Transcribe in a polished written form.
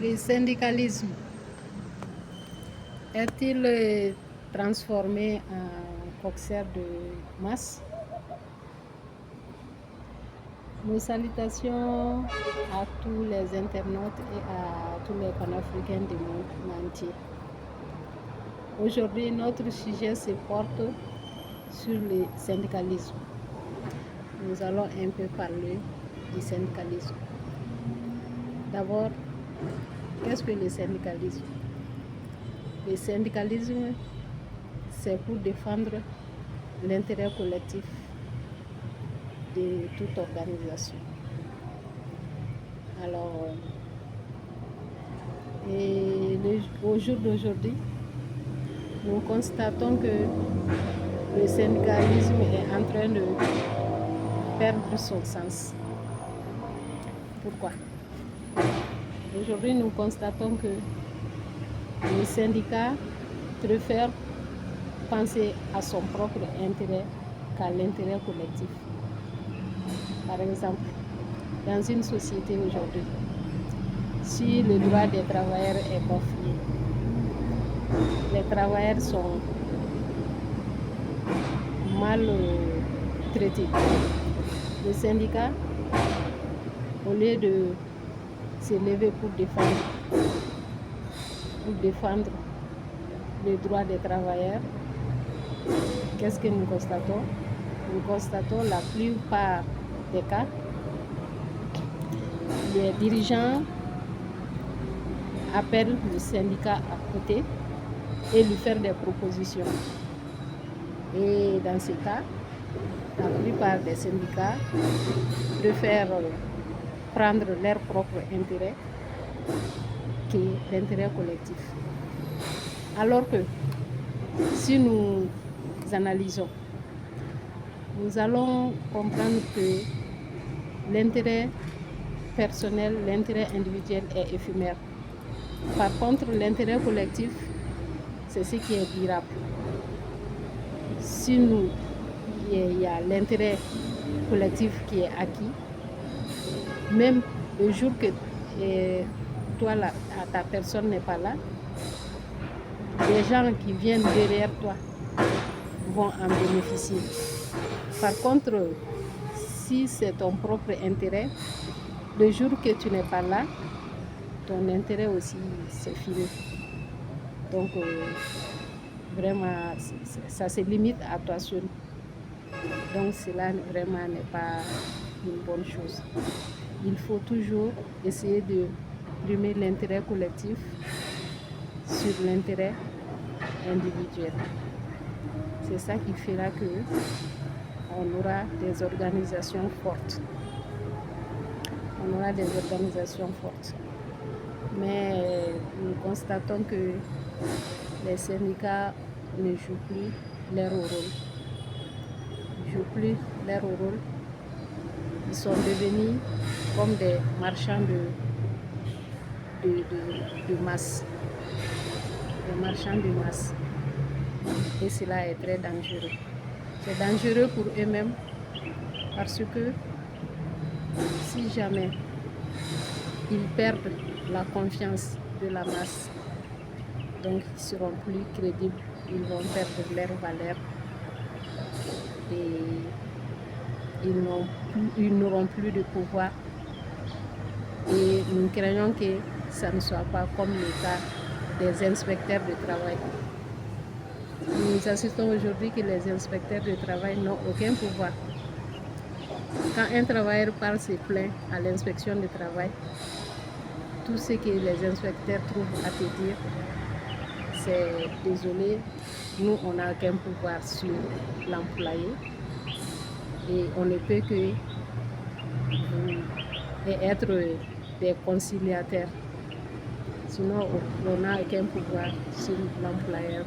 Le syndicalisme est-il transformé en corsaire de masse? Nos salutations à tous les internautes et à tous les panafricains du monde entier. Aujourd'hui, notre sujet se porte sur le syndicalisme. Nous allons un peu parler du syndicalisme. D'abord, qu'est-ce que le syndicalisme? Le syndicalisme, c'est pour défendre l'intérêt collectif de toute organisation. Alors, au jour d'aujourd'hui, nous constatons que le syndicalisme est en train de perdre son sens. Pourquoi? Aujourd'hui, nous constatons que le syndicat préfère penser à son propre intérêt qu'à l'intérêt collectif. Par exemple, dans une société aujourd'hui, si le droit des travailleurs est bafoué, les travailleurs sont mal traités. Le syndicat, au lieu de se lever pour défendre les droits des travailleurs, qu'est-ce que nous constatons? Nous constatons la plupart des cas, les dirigeants appellent le syndicat à côté et lui faire des propositions. Et dans ce cas, la plupart des syndicats préfèrent prendre leur propre intérêt que l'intérêt collectif. Alors que si nous analysons, nous allons comprendre que l'intérêt personnel, l'intérêt individuel est éphémère. Par contre, l'intérêt collectif, c'est ce qui est durable. Si il y a l'intérêt collectif qui est acquis, même le jour que toi, ta personne n'est pas là, les gens qui viennent derrière toi vont en bénéficier. Par contre, si c'est ton propre intérêt, le jour que tu n'es pas là, ton intérêt aussi, c'est fini. Donc, vraiment, ça se limite à toi seul. Donc, cela vraiment n'est pas une bonne chose. Il faut toujours essayer de primer l'intérêt collectif sur l'intérêt individuel. C'est ça qui fera que on aura des organisations fortes. Mais nous constatons que les syndicats ne jouent plus leur rôle. Ils sont devenus comme des marchands de masse. Des marchands de masse. Et cela est très dangereux. C'est dangereux pour eux-mêmes parce que si jamais ils perdent la confiance de la masse, donc ils seront plus crédibles, ils vont perdre leur valeur et ils n'auront plus de pouvoir. Et nous craignons que ça ne soit pas comme le cas des inspecteurs de travail. Nous assistons aujourd'hui que les inspecteurs de travail n'ont aucun pouvoir. Quand un travailleur part se plaint à l'inspection du travail, tout ce que les inspecteurs trouvent à te dire, c'est désolé, nous on n'a aucun pouvoir sur l'employé et on ne peut que être des conciliateurs. Sinon on n'a aucun pouvoir sur l'employeur.